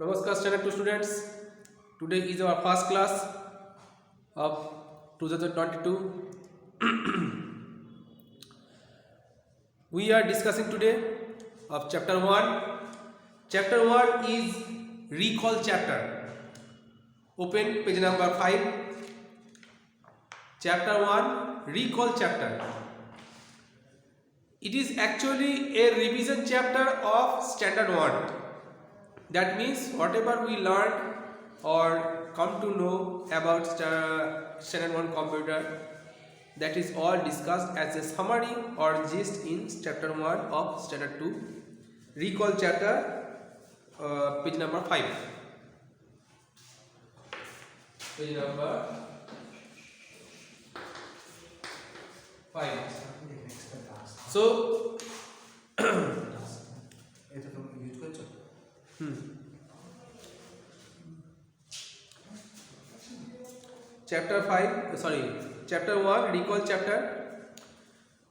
Namaskar standard 2 students. Today is our first class of 2022. We are discussing today of chapter 1. Chapter 1 is recall chapter. Open page number 5. Chapter 1 recall chapter. It is actually a revision chapter of standard 1. That means whatever we learned or come to know about standard 1 computer, that is all discussed as a summary or gist in chapter 1 of standard 2 recall chapter, page number 5. Page number 5. So chapter 1 recall chapter.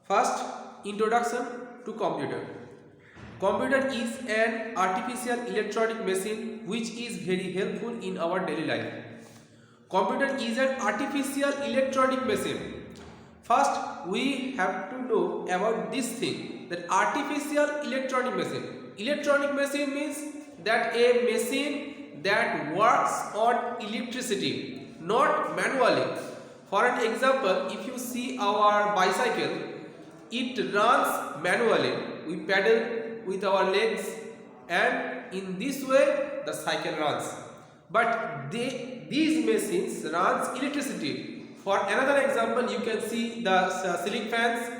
First, introduction to computer. Computer is an artificial electronic machine which is very helpful in our daily life. Computer is an artificial electronic machine. First, we have to know about this thing, that artificial electronic machine. Electronic machine means that a machine that works on electricity, not manually. For an example, if you see our bicycle, it runs manually. We pedal with our legs and in this way the cycle runs. But these machines runs electricity. For another example, you can see the ceiling fans.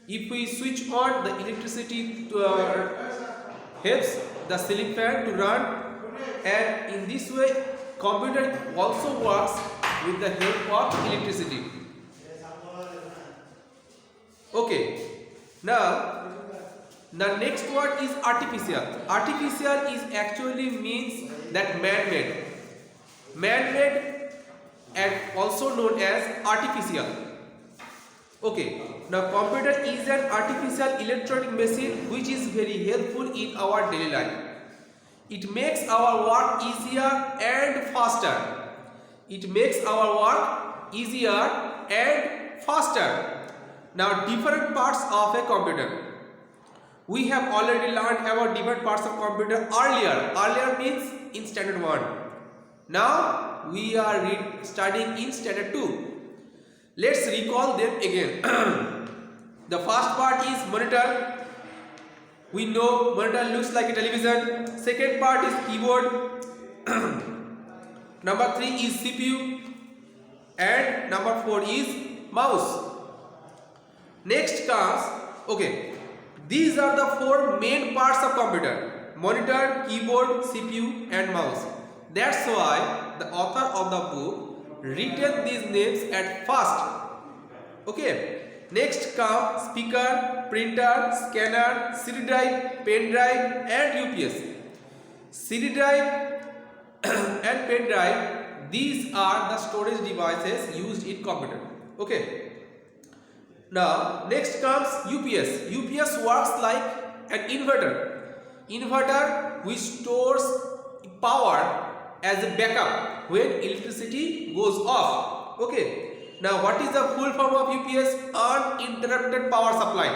If we switch on, the electricity helps the ceiling fan to run, and in this way computer also works with the help of electricity. Okay, now the next word is artificial. Artificial is actually means that man-made. Man-made and also known as artificial. Okay, now computer is an artificial electronic machine which is very helpful in our daily life. It makes our work easier and faster. It makes our work easier and faster. Now, different parts of a computer. We have already learned about different parts of computer earlier. Earlier means in standard 1. Now, we are studying in standard 2. Let's recall them again. The first part is monitor. We know monitor looks like a television. Second part is keyboard. Number 3 is CPU. And number 4 is mouse. Next comes, okay, these are the 4 main parts of computer: monitor, keyboard, CPU and mouse. That's why the author of the book written these names at first. Okay. Next come speaker, printer, scanner, CD drive, pen drive and UPS. CD drive and pen drive, these are the storage devices used in computer. Okay. Now next comes UPS. UPS works like an inverter. Inverter which stores power as a backup when electricity goes off. Okay. Now what is the full form of UPS? Uninterrupted power supply.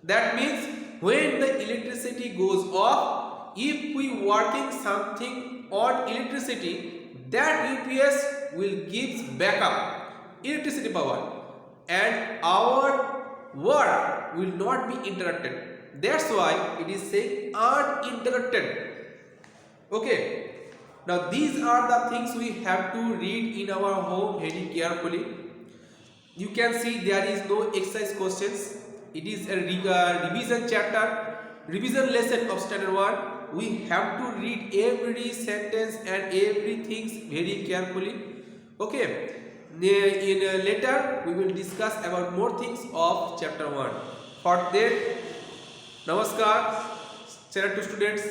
That means when the electricity goes off, if we working something on electricity, that UPS will give backup electricity power and our work will not be interrupted. That's why it is saying uninterrupted. Okay. Now these are the things we have to read in our home very carefully. You can see there is no exercise questions. It is a revision chapter, revision lesson of standard 1. We have to read every sentence and everything very carefully. Okay. Later we will discuss about more things of chapter 1. For that, Namaskar, standard 2 students.